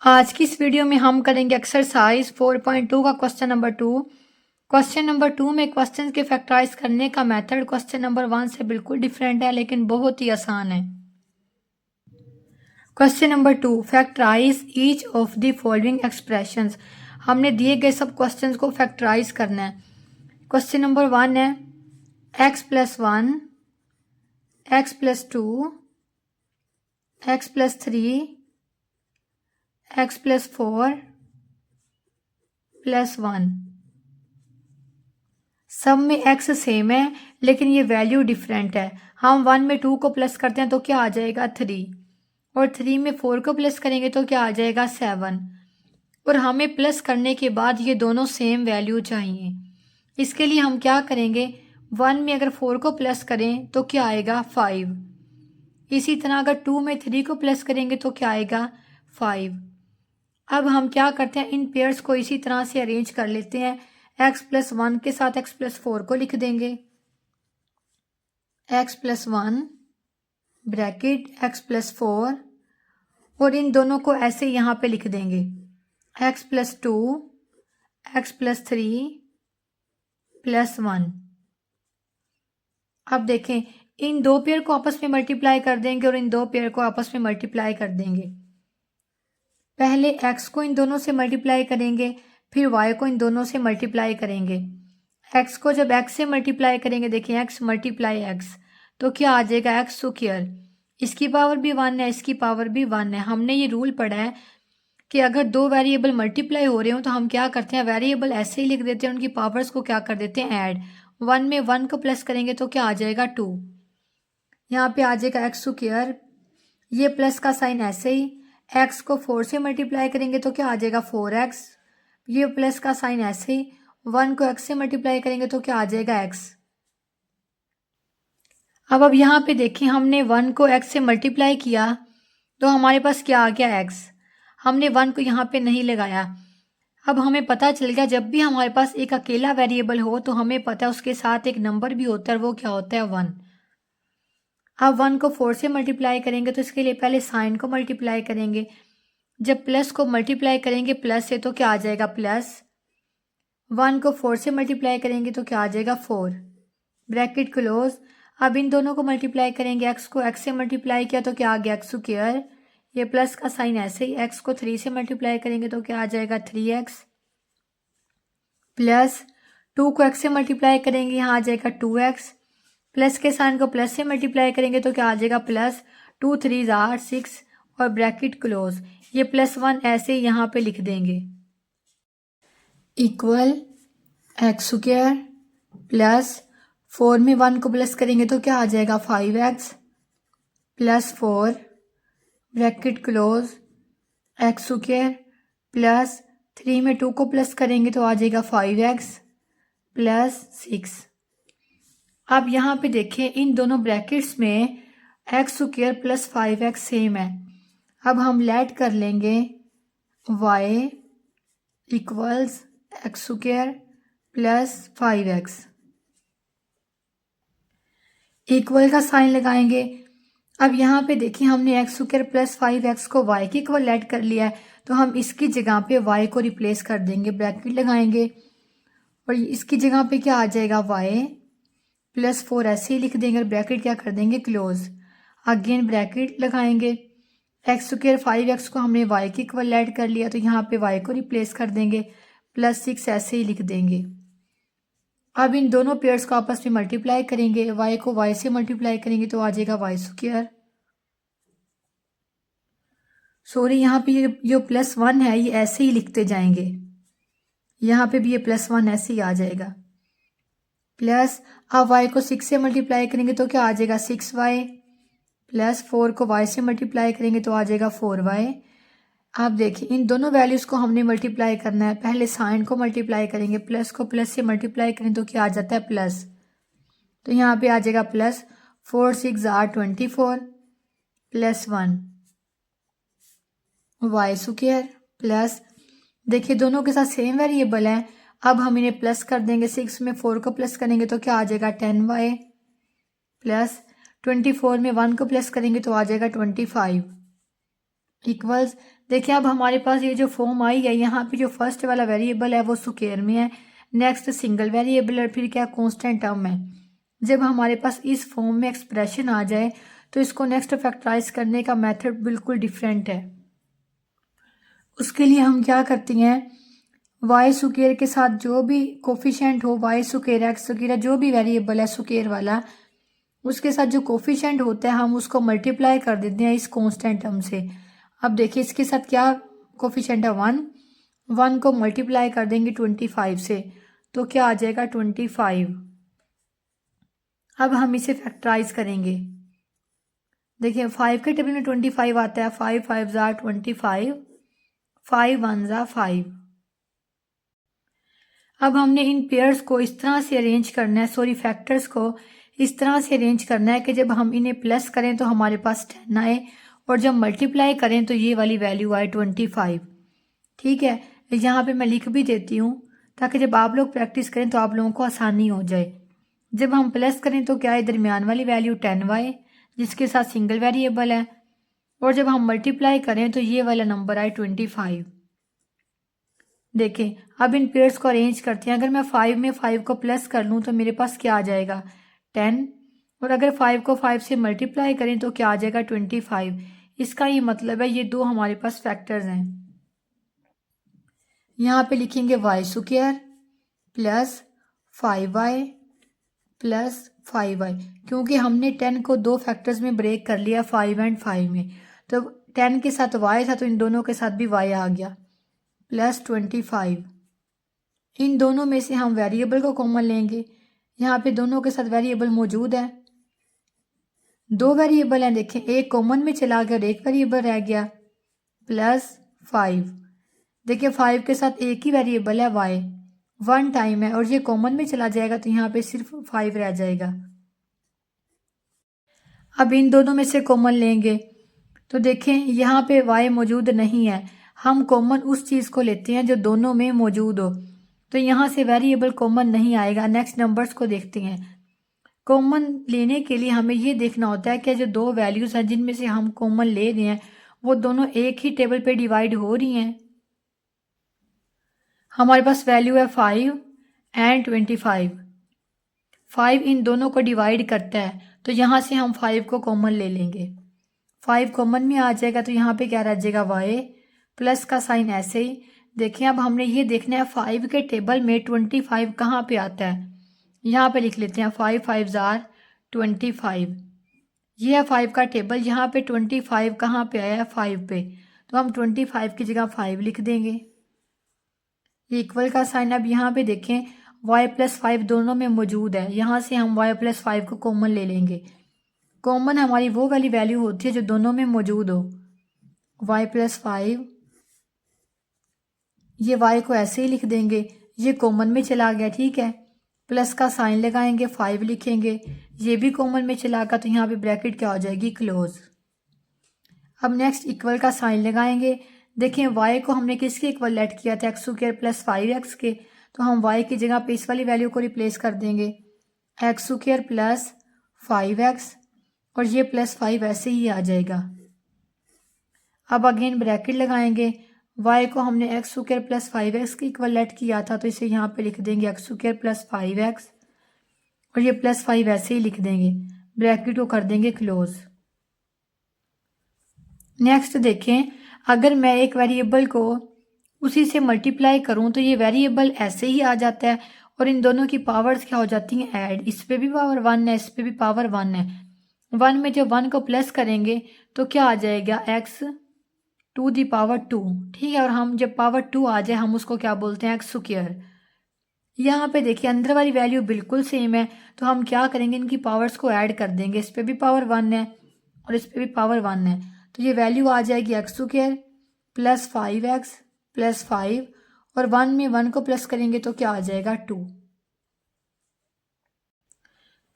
आज की इस वीडियो में हम करेंगे एक्सरसाइज 4.2 का क्वेश्चन नंबर 2। क्वेश्चन नंबर 2 में क्वेश्चन के फैक्टराइज करने का मेथड क्वेश्चन नंबर 1 से बिल्कुल डिफरेंट है, लेकिन बहुत ही आसान है। Question number 2, factorise each of the following expressions. हमने दिए गए सब क्वेश्चंस को फैक्टराइज करना है। क्वेश्चन नंबर 1 है x+1, x+2, x+3, x+4 +1। सब में x सेम है, लेकिन ये वैल्यू डिफरेंट है। हम 1 में 2 को प्लस करते हैं तो क्या आ जाएगा 3, और 3 में 4 को प्लस करेंगे तो क्या आ जाएगा 7। और हमें प्लस करने के बाद ये दोनों सेम वैल्यू चाहिए। इसके लिए हम क्या करेंगे, 1 में अगर 4 को प्लस करें तो क्या आएगा 5। इसी तरह अगर 2 में 3 को प्लस करेंगे तो क्या आएगा 5। अब हम क्या करते हैं, इन पेयर्स को इसी तरह से अरेंज कर लेते हैं। x+1 के साथ x+4 को लिख देंगे। x+1 ब्रैकेट x+4, और इन दोनों को ऐसे यहाँ पे लिख देंगे x+2 x+3 +1। अब देखें, इन दो पेयर को आपस में मल्टीप्लाई कर देंगे और इन दो पेयर को आपस में मल्टीप्लाई कर देंगे। पहले x को इन दोनों से मल्टीप्लाई करेंगे, फिर y को इन दोनों से मल्टीप्लाई करेंगे। x को जब x से मल्टीप्लाई करेंगे, देखिए x मल्टीप्लाई x, तो क्या आ जाएगा x स्क्वायर। इसकी पावर भी 1 है, इसकी पावर भी 1 है। हमने ये रूल पढ़ा है कि अगर दो वेरिएबल मल्टीप्लाई हो रहे हो तो हम क्या करते हैं, वेरिएबल ऐसे ही लिख देते हैं, उनकी पावर्स को क्या कर देते हैं ऐड। 1 में 1 को प्लस करेंगे तो क्या आ जाएगा 2। यहाँ पे आ जाएगा x स्क्वायर, ये प्लस का साइन ऐसे ही। x को 4 से मल्टीप्लाई करेंगे तो क्या आ जाएगा 4x, ये प्लस का साइन ऐसे ही। 1 को x से मल्टीप्लाई करेंगे तो क्या आ जाएगा x। अब यहाँ पे देखिए, हमने 1 को x से मल्टीप्लाई किया तो हमारे पास क्या आ गया x। हमने 1 को यहाँ पे नहीं लगाया। अब हमें पता चल गया, जब भी हमारे पास एक अकेला वेरिएबल हो तो हमें पता है उसके साथ एक नंबर भी होता है, वो क्या होता है 1। अब 1 को 4 से मल्टीप्लाई करेंगे तो इसके लिए पहले साइन को मल्टीप्लाई करेंगे। जब प्लस को मल्टीप्लाई करेंगे प्लस से तो क्या आ जाएगा प्लस। 1 को 4 से मल्टीप्लाई करेंगे तो क्या आ जाएगा 4, ब्रैकेट क्लोज। अब इन दोनों को मल्टीप्लाई करेंगे, x को x से मल्टीप्लाई किया तो क्या आ गया x स्क्वायर, ये प्लस का साइन ऐसे ही। x को 3 से मल्टीप्लाई करेंगे तो क्या आ जाएगा 3x, प्लस 2 को x से मल्टीप्लाई करेंगे, यहाँ आ जाएगा 2x, प्लस के साइन को प्लस से मल्टीप्लाई करेंगे तो क्या आ जाएगा प्लस 2 3 आर 6, और ब्रैकेट क्लोज। ये +1 ऐसे यहाँ पे लिख देंगे, इक्वल x स्क्वायर प्लस 4 में 1 को प्लस करेंगे तो क्या आ जाएगा 5x plus 4, bracket close, x square plus 3 में 2 को प्लस करेंगे तो आ जाएगा 5x प्लस 6। अब यहाँ पे देखिए, इन दोनों ब्रैकेट्स में x square plus 5x same है। अब हम लेट कर लेंगे y equals x square plus 5x, equal का साइन लगाएंगे। अब यहाँ पे देखिए, हमने x स्क्वायर प्लस 5x को y के इक्वल लेट कर लिया है, तो हम इसकी जगह पे y को रिप्लेस कर देंगे, ब्रैकेट लगाएंगे, और इसकी जगह पे क्या आ जाएगा y प्लस 4 ऐसे ही लिख देंगे, और ब्रैकेट क्या कर देंगे क्लोज। अगेन ब्रैकेट लगाएंगे, x स्क्वायर 5x को हमने y के इक्वल ऐड कर लिया, तो यहाँ पे y को रिप्लेस कर देंगे, प्लस 6 ऐसे ही लिख देंगे। अब इन दोनों पेयर्स को आपस में मल्टीप्लाई करेंगे, y को y से मल्टीप्लाई करेंगे तो आ जाएगा y स्क्वायर। सॉरी, यहाँ पे ये जो +1 है ये ऐसे ही लिखते जाएंगे, यहाँ पे भी ये +1 ऐसे ही आ जाएगा, प्लस अब y को 6 से मल्टीप्लाई करेंगे तो क्या आ जाएगा 6y, प्लस 4 को y से मल्टीप्लाई करेंगे तो आ जाएगा 4y। आप देखिए, इन दोनों वैल्यूज़ को हमने मल्टीप्लाई करना है। पहले साइन को मल्टीप्लाई करेंगे, प्लस को प्लस से मल्टीप्लाई करें तो क्या आ जाता है प्लस, तो यहाँ पे आ जाएगा plus 4 6 R 24 plus 1 y square, plus देखिए दोनों के साथ सेम वेरिएबल है। अब हम इन्हें प्लस कर देंगे, 6 में 4 को प्लस करेंगे तो क्या आ जाएगा 10y, प्लस 24 में 1 को प्लस करेंगे तो आ जाएगा 25। इक्वल्स। देखिए अब हमारे पास ये जो फॉर्म आई है, यहाँ पे जो फर्स्ट वाला वेरिएबल है वो स्क्वायर में है, नेक्स्ट सिंगल वेरिएबल और फिर क्या कांस्टेंट टर्म है। जब हमारे पास इस फॉर्म में एक्सप्रेशन आ जाए तो इसको नेक्स्ट फैक्टराइज करने का मेथड बिल्कुल डिफरेंट है। उसके लिए हम क्या करते हैं, वाई स्क्वायर के साथ जो भी कोफिशिएंट हो, वाई स्क्वायर एक्स स्क्वायर जो भी वेरिएबल है स्क्वायर वाला, उसके साथ जो कोफिशिएंट होता है हम उसको मल्टीप्लाई कर देते हैं इस कांस्टेंट टर्म से। अब देखिए इसके साथ क्या कोफिशिएंट है, 1 को मल्टीप्लाई कर देंगे 25 से तो क्या आ जाएगा 25। अब हम इसे फैक्टराइज करेंगे। देखिए 5 के टेबल में 25 आता है, 5 5 ज़ा 25, 5 1 ज़ा 5। अब हमने इन पेयर्स को इस तरह से अरेंज करना है, सॉरी फैक्टर्स को इस तरह से अरेंज करना है कि जब हम इन्हें प्लस करें तो हमारे पास 10 आए और जब मल्टीप्लाई करें तो ये वाली वैल्यू आए 25। ठीक है, यहाँ पे मैं लिख भी देती हूँ ताकि जब आप लोग प्रैक्टिस करें तो आप लोगों को आसानी हो जाए। जब हम प्लस करें तो क्या है, दरमियान वाली वैल्यू 10y जिसके साथ सिंगल वेरिएबल है, और जब हम मल्टीप्लाई करें तो ये वाला नंबर आए 25। देखें अब इन पेयर्स को अरेंज करते हैं। अगर मैं 5 में 5 को प्लस कर लूँ तो मेरे पास क्या आ जाएगा 10, और अगर 5 को 5 से मल्टीप्लाई करें तो क्या आ जाएगा 25। इसका ये मतलब है ये दो हमारे पास फैक्टर्स हैं। यहाँ पे लिखेंगे Y square plus 5y plus 5y, क्योंकि हमने 10 को दो फैक्टर्स में ब्रेक कर लिया 5 एंड 5 में, तो 10 के साथ y था तो इन दोनों के साथ भी y आ गया प्लस 25। इन दोनों में से हम वेरिएबल को कॉमन लेंगे, यहाँ पे दोनों के साथ वेरिएबल मौजूद है, दो वेरिएबल हैं, देखें एक कॉमन में चला गया और एक वेरिएबल रह गया प्लस 5। देखिए 5 के साथ एक ही वेरिएबल है y, 1 टाइम है और ये कॉमन में चला जाएगा तो यहाँ पे सिर्फ 5 रह जाएगा। अब इन दोनों में से कॉमन लेंगे तो देखें यहाँ पे y मौजूद नहीं है, हम कॉमन उस चीज़ को लेते हैं जो दोनों में मौजूद हो, तो यहाँ से वेरिएबल कॉमन नहीं आएगा। नेक्स्ट नंबर्स को देखते हैं। कॉमन लेने के लिए हमें ये देखना होता है कि जो दो वैल्यूज़ हैं जिनमें से हम कॉमन ले रहे हैं वो दोनों एक ही टेबल पे डिवाइड हो रही हैं। हमारे पास वैल्यू है 5 एंड 25, 5 इन दोनों को डिवाइड करता है तो यहाँ से हम 5 को कॉमन ले लेंगे, 5 कॉमन में आ जाएगा तो यहाँ पे क्या रह जाएगा y, प्लस का साइन ऐसे ही। देखें अब हमने ये देखना है 5 के टेबल में 25 कहाँ पे आता है, यहाँ पे लिख लेते हैं 5 5 ज़ार 25। ये है 5 का टेबल, यहाँ पे 25 कहाँ पे आया है 5 पे, तो हम 25 की जगह 5 लिख देंगे। इक्वल का साइन अब यहाँ पे देखें y प्लस 5 दोनों में मौजूद है, यहाँ से हम y प्लस 5 को कॉमन ले लेंगे। कॉमन हमारी वो वाली वैल्यू होती है जो दोनों में मौजूद हो, y प्लस 5, ये y को ऐसे ही लिख देंगे, ये कॉमन में चला गया, ठीक है, प्लस का साइन लगाएंगे 5 लिखेंगे, ये भी कॉमन में चला गया तो यहाँ पे ब्रैकेट क्या हो जाएगी क्लोज। अब नेक्स्ट इक्वल का साइन लगाएंगे। देखें y को हमने किसके इक्वल लेट किया था, एक्स स्क्वायर प्लस 5x के, तो हम y की जगह पे इस वाली वैल्यू को रिप्लेस कर देंगे एक्स स्क्वायर प्लस 5x, और ये प्लस 5 ऐसे ही आ जाएगा। अब अगेन ब्रैकेट लगाएंगे, y को हमने एक्स स्क्वायर प्लस 5x के इक्वल लेट किया था तो इसे यहाँ पे लिख देंगे एक्स स्क्वायर प्लस 5x, और ये प्लस 5 ऐसे ही लिख देंगे, ब्रैकेट को कर देंगे क्लोज। नेक्स्ट देखें अगर मैं एक वेरिएबल को उसी से मल्टीप्लाई करूं तो ये वेरिएबल ऐसे ही आ जाता है और इन दोनों की पावर्स क्या हो जाती हैं ऐड, इस पे भी पावर 1 है, इस पे भी पावर 1 है। 1 में जब 1 को प्लस करेंगे तो क्या आ जाएगा x टू दी पावर 2, ठीक है, और हम जब पावर 2 आ जाए हम उसको क्या बोलते हैं एक्स स्क्वायर। यहाँ पे देखिए अंदर वाली वैल्यू बिल्कुल सेम है तो हम क्या करेंगे इनकी पावर्स को ऐड कर देंगे, इस पे भी पावर 1 है और इस पे भी पावर 1 है, तो ये वैल्यू आ जाएगी x square plus 5x plus 5, और 1 में 1 को प्लस करेंगे तो क्या आ जाएगा 2।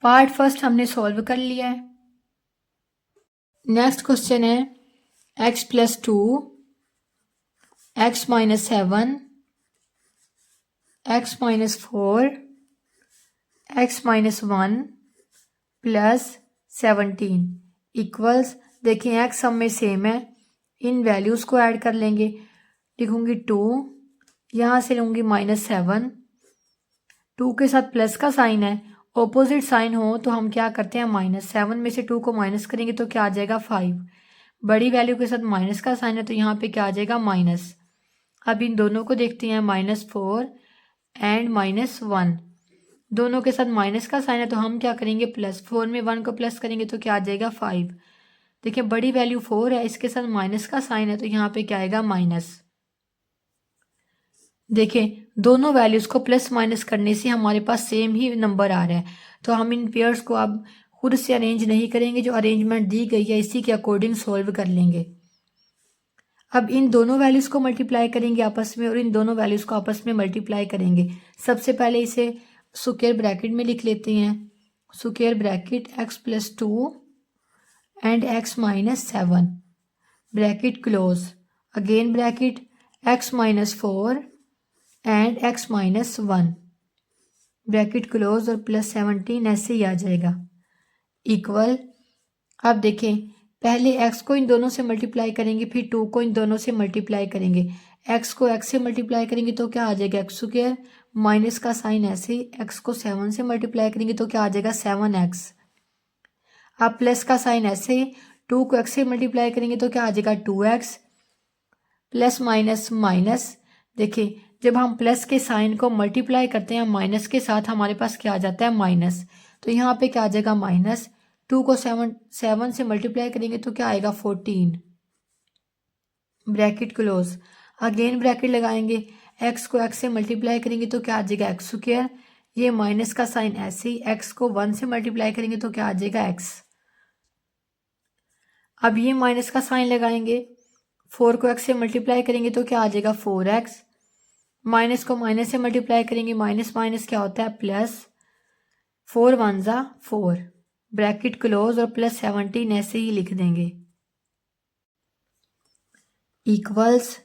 पार्ट फर्स्ट हमने सॉल्व कर लिया है। नेक्स्ट क्वेश्चन है x plus 2, x minus 7, x minus 4, x minus 1 plus 17 equals. देखें x सब में सेम है, इन वैल्यूज़ को ऐड कर लेंगे। लिखूँगी 2, यहाँ से लूँगी -7, 2 के साथ प्लस का साइन है, ऑपोजिट साइन हो तो हम क्या करते हैं -7 में से 2 को माइनस करेंगे तो क्या आ जाएगा 5। बड़ी वैल्यू के साथ माइनस का साइन है तो यहाँ पे क्या आ जाएगा माइनस। अब इन दोनों को देखते हैं -4 एंड -1, दोनों के साथ माइनस का साइन है तो हम क्या करेंगे +4 में 1 को प्लस करेंगे तो क्या आ जाएगा 5। देखिए बड़ी वैल्यू 4 है, इसके साथ माइनस का साइन है तो यहाँ पे क्या आएगा माइनस। देखिए दोनों वैल्यूज़ को प्लस माइनस करने से हमारे पास सेम ही नंबर आ रहा है, तो हम इन पेयर्स को अब खुद से अरेंज नहीं करेंगे, जो अरेंजमेंट दी गई है इसी के अकॉर्डिंग सॉल्व कर लेंगे। अब इन दोनों वैल्यूज़ को मल्टीप्लाई करेंगे आपस में और इन दोनों वैल्यूज़ को आपस में मल्टीप्लाई करेंगे। सबसे पहले इसे स्क्वायर ब्रैकेट में लिख लेते हैं। Square bracket x+2 and x-7 bracket close, again bracket x-4 and x-1 bracket close और +17 ऐसे ही आ जाएगा इक्वल। अब देखें पहले x को इन दोनों से मल्टीप्लाई करेंगे, फिर 2 को इन दोनों से मल्टीप्लाई करेंगे। x को x से मल्टीप्लाई करेंगे तो क्या आ जाएगा x², माइनस का साइन ऐसे ही, x को 7 से मल्टीप्लाई करेंगे तो क्या आ जाएगा 7x। अब प्लस का साइन ऐसे ही, 2 को x से मल्टीप्लाई करेंगे तो क्या आ जाएगा 2x, प्लस माइनस माइनस। देखिए जब हम प्लस के साइन को मल्टीप्लाई करते हैं माइनस के साथ हमारे पास क्या आ जाता है माइनस, तो यहाँ पे क्या आ जाएगा माइनस। 2 को 7 से मल्टीप्लाई करेंगे तो क्या आएगा 14 ब्रैकेट क्लोज, अगेन ब्रैकेट लगाएंगे। x को x से मल्टीप्लाई करेंगे तो क्या आ जाएगा x², ये माइनस का साइन ऐसे ही, x को 1 से मल्टीप्लाई करेंगे तो क्या आ जाएगा x। अब ये माइनस का साइन लगाएंगे, 4 को x से मल्टीप्लाई करेंगे तो क्या आ जाएगा 4x, माइनस को माइनस से मल्टीप्लाई करेंगे, माइनस माइनस क्या होता है प्लस, 4 1 ज़ा 4 ब्रैकेट क्लोज और +17 ऐसे ही लिख देंगे इक्वल्स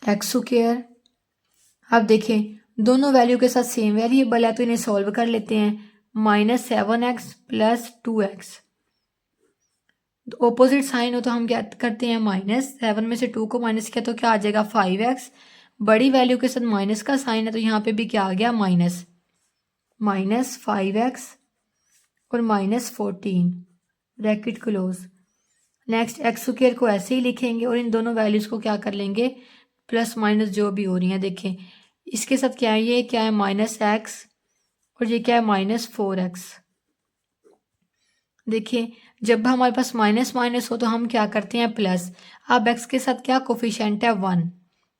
x²। अब देखें दोनों वैल्यू के साथ सेम वेरिएबल है तो इन्हें सॉल्व कर लेते हैं। -7x + 2x, ऑपोजिट साइन हो तो हम क्या करते हैं -7 में से 2 को माइनस किया तो क्या आ जाएगा 5x, बड़ी वैल्यू के साथ माइनस का साइन है तो यहाँ पे भी क्या आ गया माइनस, -5x और -14 ब्रैकेट क्लोज। नेक्स्ट x² को ऐसे ही लिखेंगे और इन दोनों वैल्यूज़ को क्या कर लेंगे प्लस माइनस जो भी हो रही हैं। देखें इसके साथ क्या है, ये क्या है -x और ये क्या है -4x। देखिए जब हमारे पास माइनस माइनस हो तो हम क्या करते हैं प्लस। अब x के साथ क्या कोफिशिएंट है 1,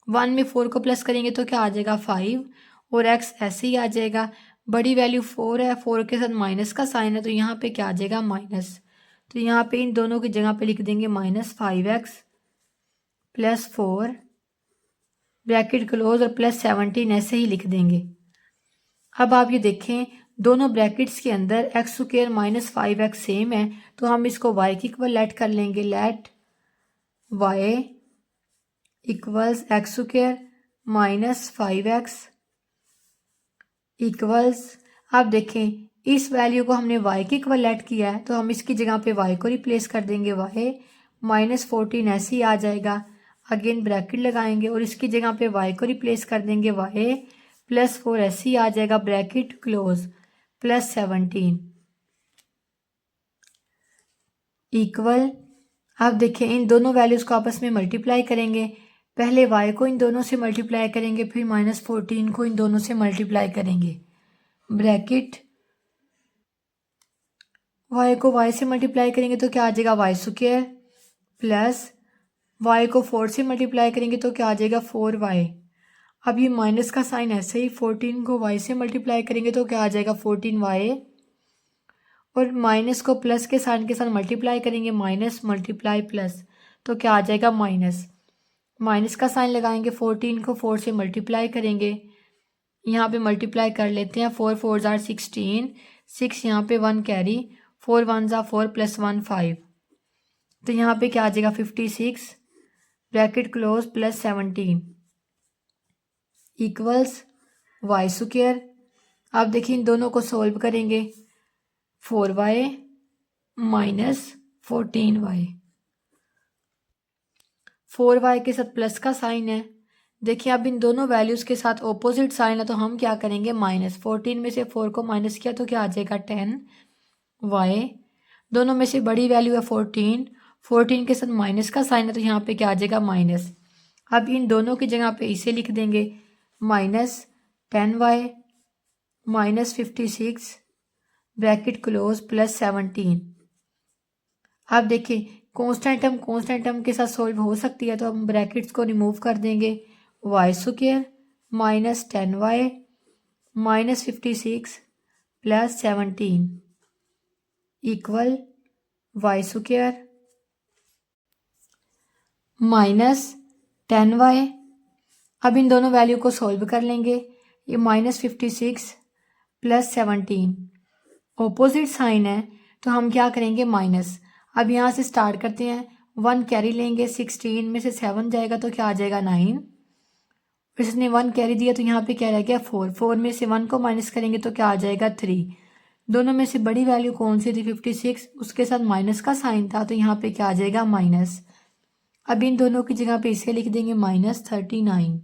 1 में 4 को प्लस करेंगे तो क्या आ जाएगा 5 और x ऐसे ही आ जाएगा। बड़ी वैल्यू 4 है, 4 के साथ माइनस का साइन है तो यहाँ पे क्या आ जाएगा माइनस, तो यहाँ पे इन दोनों की जगह पे लिख देंगे -5x + 4 ब्रैकेट क्लोज और +17 ऐसे ही लिख देंगे। अब आप ये देखें दोनों ब्रैकेट्स के अंदर x² -5x सेम है तो हम इसको y की इक्वल लेट कर लेंगे। Let y equals x² -5x equals, आप देखें इस वैल्यू को हमने y की इक्वल लेट किया है तो हम इसकी जगह पे y को रिप्लेस कर देंगे, y -14 ऐसे ही आ जाएगा। अगेन ब्रैकेट लगाएंगे और इसकी जगह पे y को रिप्लेस कर देंगे, y +4 ऐसे ही आ जाएगा ब्रैकेट क्लोज +17 इक्वल। अब देखें इन दोनों वैल्यूज़ को आपस में मल्टीप्लाई करेंगे। पहले y को इन दोनों से मल्टीप्लाई करेंगे, फिर -14 को इन दोनों से मल्टीप्लाई करेंगे। ब्रैकेट y को y से मल्टीप्लाई करेंगे तो क्या आ जाएगा y² प्लस y को 4 से मल्टीप्लाई करेंगे तो क्या आ जाएगा 4y। अब ये माइनस का साइन ऐसे ही, 14 को y से मल्टीप्लाई करेंगे तो क्या आ जाएगा 14y और माइनस को प्लस के साइन के साथ मल्टीप्लाई करेंगे, माइनस मल्टीप्लाई प्लस तो क्या आ जाएगा माइनस। माइनस का साइन लगाएंगे, 14 को 4 से मल्टीप्लाई करेंगे, यहाँ पे मल्टीप्लाई कर लेते हैं, 4 4 ज़ार 16, 6 यहाँ पे 1 कैरी, 4 1 ज़ा 4 + 1 5, तो यहाँ पे क्या आ जाएगा 56 ब्रैकेट क्लोज +17 इक्वल्स y²। अब देखिए इन दोनों को सॉल्व करेंगे, 4y - 14y 4y के साथ प्लस का साइन है। देखिए अब इन दोनों वैल्यूज़ के साथ ऑपोजिट साइन है तो हम क्या करेंगे माइनस। 14 में से 4 को माइनस किया तो क्या आ जाएगा 10y। दोनों में से बड़ी वैल्यू है 14, 14 के साथ माइनस का साइन है तो यहाँ पे क्या आ जाएगा माइनस। अब इन दोनों की जगह पे इसे लिख देंगे -10y -56 ब्रैकेट क्लोज +17। अब देखिए कांस्टेंट टर्म के साथ सॉल्व हो सकती है तो हम ब्रैकेट्स को रिमूव कर देंगे। y² -10y -56 +17 equal y² -10y। अब इन दोनों वैल्यू को सॉल्व कर लेंगे। ये -56 +17 ऑपोजिट साइन है तो हम क्या करेंगे माइनस। अब यहाँ से स्टार्ट करते हैं, 1 कैरी लेंगे, 16 में से 7 जाएगा तो क्या आ जाएगा 9। इसने 1 कैरी दिया तो यहाँ पे क्या रह गया 4, 4 में से 1 को माइनस करेंगे तो क्या आ जाएगा 3। दोनों में से बड़ी वैल्यू कौन सी थी 56, उसके साथ माइनस का साइन था तो यहाँ पे क्या आ जाएगा माइनस। अब इन दोनों की जगह पे इसे लिख देंगे -39।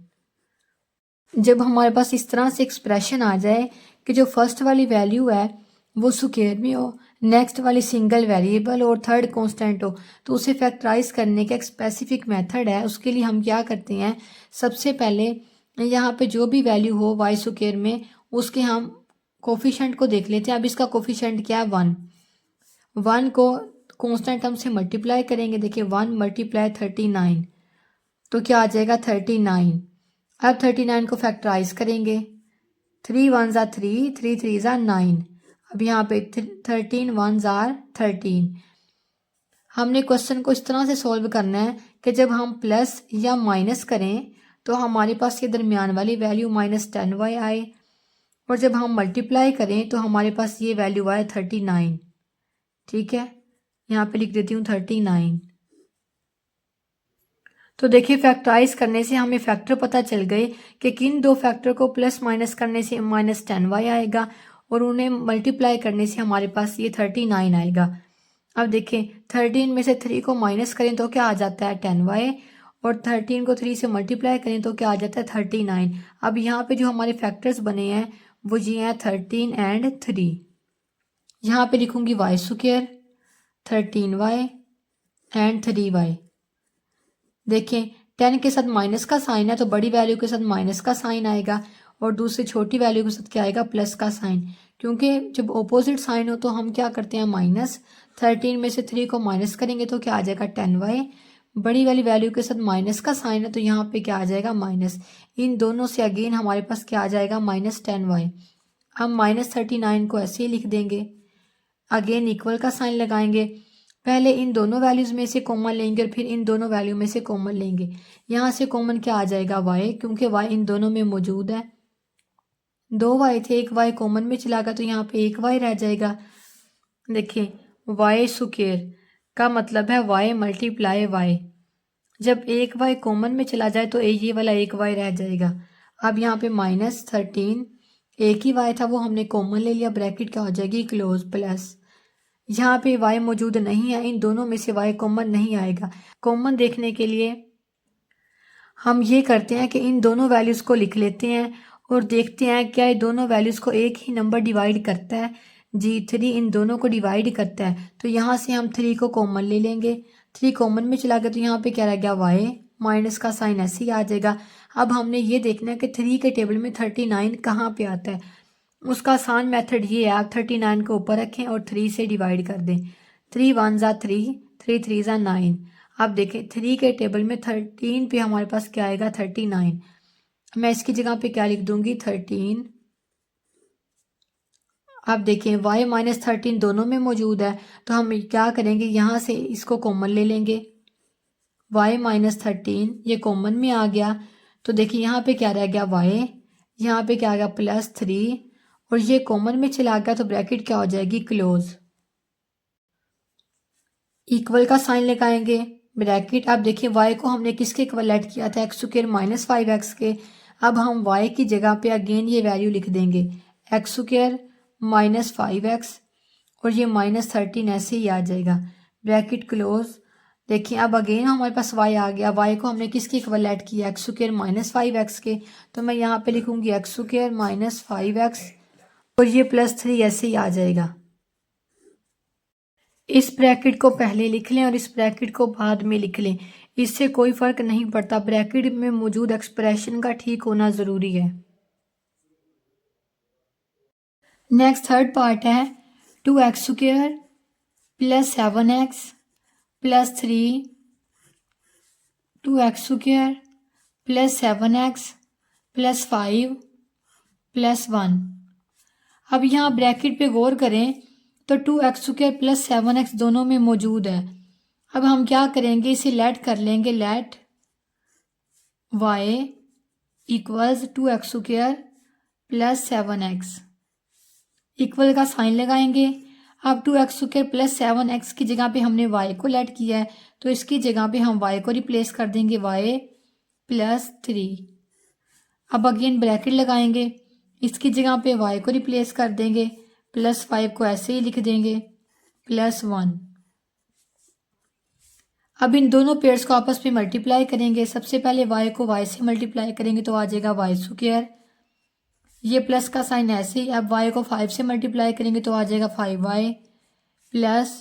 जब हमारे पास इस तरह से एक्सप्रेशन आ जाए कि जो फर्स्ट वाली वैल्यू है वो स्क्वायर में हो, नेक्स्ट वाली सिंगल वेरिएबल और थर्ड कांस्टेंट हो, तो उसे फैक्टराइज करने का एक स्पेसिफिक मेथड है। उसके लिए हम क्या करते हैं, सबसे पहले यहाँ पे जो भी वैल्यू हो वाई स्क्वायर में उसके हम कोफिशेंट को देख लेते हैं। अब इसका कोफिशेंट क्या है 1, 1 को कांस्टेंट टर्म से मल्टीप्लाई करेंगे। देखिए 1 × 39 तो क्या आ जाएगा 39। अब 39 को फैक्टराइज करेंगे, 3 1 ज़ा 3, 3 3 ज़ा 9। अब यहाँ पे 13 1 ज़ा 13। हमने क्वेश्चन को इस तरह से सॉल्व करना है कि जब हम प्लस या माइनस करें तो हमारे पास ये दरमियान वाली वैल्यू -10y आए, और जब हम मल्टीप्लाई करें तो हमारे पास ये वैल्यू आए 39। ठीक है, यहाँ पे लिख देती हूँ 39। तो देखिए फैक्टराइज करने से हमें फैक्टर पता चल गए कि किन दो फैक्टर को प्लस माइनस करने से -10y आएगा और उन्हें मल्टीप्लाई करने से हमारे पास ये 39 आएगा। अब देखें 13 में से 3 को माइनस करें तो क्या आ जाता है 10y, और 13 को 3 से मल्टीप्लाई करें तो क्या आ जाता है 39। अब यहाँ पे जो हमारे फैक्टर्स बने हैं वो ये हैं 13 एंड 3। यहाँ पे लिखूंगी y², 13y एंड 3y। देखें 10 के साथ माइनस का साइन है तो बड़ी वैल्यू के साथ माइनस का साइन आएगा और दूसरी छोटी वैल्यू के साथ क्या आएगा प्लस का साइन। क्योंकि जब ऑपोजिट साइन हो तो हम क्या करते हैं माइनस। 13 में से 3 को माइनस करेंगे तो क्या आ जाएगा 10y। बड़ी वाली वैल्यू के साथ माइनस का साइन है तो यहाँ पे क्या आ जाएगा माइनस। इन दोनों से अगेन हमारे पास क्या आ जाएगा -10y। हम -39 को ऐसे ही लिख देंगे, अगेन इक्वल का साइन लगाएंगे। पहले इन दोनों वैल्यूज़ में से कॉमन लेंगे और फिर इन दोनों वैल्यू में से कॉमन लेंगे। यहाँ से कॉमन क्या आ जाएगा y, क्योंकि y इन दोनों में मौजूद है। 2y थे, एक y कॉमन में चला गया तो यहाँ पे एक y रह जाएगा। देखिए y² का मतलब है y × y। जब एक y कॉमन में चला जाए तो ये वाला एक y रह जाएगा। अब यहाँ पे -13, एक ही y था वो हमने कॉमन ले लिया, ब्रैकेट क्या हो जाएगी क्लोज प्लस। यहाँ पे y मौजूद नहीं है, इन दोनों में से y कॉमन नहीं आएगा। कॉमन देखने के लिए हम ये करते हैं कि इन दोनों वैल्यूज़ को लिख लेते हैं और देखते हैं क्या ये दोनों वैल्यूज़ को एक ही नंबर डिवाइड करता है। जी 3 इन दोनों को डिवाइड करता है तो यहाँ से हम 3 को कॉमन ले लेंगे। 3 कॉमन में चला गया तो यहाँ पे क्या रह गया y, माइनस का साइन ऐसे ही आ जाएगा। अब हमने ये देखना है कि 3 के टेबल में 39 कहाँ पे आता है। उसका आसान मेथड ये है, आप 39 को ऊपर रखें और 3 से डिवाइड कर दें। 3 1 ज़ा 3, 3 3 ज़ा 9। अब देखें 3 के टेबल में 13 पे हमारे पास क्या आएगा 39। मैं इसकी जगह पे क्या लिख दूंगी 13। अब देखें y -13 दोनों में मौजूद है तो हम क्या करेंगे, यहाँ से इसको कॉमन ले लेंगे। y -13 ये कॉमन में आ गया तो देखिए यहाँ पे क्या रह गया y, यहाँ पे क्या आ गया +3 और ये कॉमन में चला गया तो ब्रैकेट क्या हो जाएगी क्लोज। इक्वल का साइन लगाएंगे, ब्रैकेट। अब देखिए y को हमने किसके इक्वलेट किया था x² -5x के। अब हम y की जगह पे अगेन ये वैल्यू लिख देंगे x² -5x और ये -13 ऐसे ही आ जाएगा, ब्रैकेट क्लोज। देखिए अब अगेन हमारे पास y आ गया। y को हमने किसके इक्वल ऐड किया, एक्स स्क्वायर माइनस 5x के। तो मैं यहाँ पे लिखूंगी एक्स स्क्वायर माइनस 5x और ये +3 ऐसे ही आ जाएगा। इस ब्रैकेट को पहले लिख लें और इस ब्रैकेट को बाद में लिख लें, इससे कोई फर्क नहीं पड़ता, ब्रैकेट में मौजूद एक्सप्रेशन का ठीक होना ज़रूरी है। नेक्स्ट थर्ड पार्ट है 2x square plus 7x plus 3, 2x square plus 7x plus 5 plus 1। अब यहाँ ब्रैकेट पे गौर करें तो 2x स्क्वायर प्लस 7x दोनों में मौजूद है। अब हम क्या करेंगे, इसे लेट कर लेंगे, let y equals 2x square plus 7x, equal का साइन लगाएंगे। अब 2x स्क्वायर प्लस 7x की जगह पे हमने y को लेट किया है, तो इसकी जगह पे हम y को रिप्लेस कर देंगे y प्लस 3। अब अगेन ब्रैकेट लगाएंगे, इसकी जगह पे y को रिप्लेस कर देंगे, प्लस 5 को ऐसे ही लिख देंगे, प्लस 1। अब इन दोनों पेयर्स को आपस में मल्टीप्लाई करेंगे। सबसे पहले y को y से मल्टीप्लाई करेंगे तो आ जाएगा y स्क्वायर, ये प्लस का साइन ऐसे ही। अब y को 5 से मल्टीप्लाई करेंगे तो आ जाएगा 5y, प्लस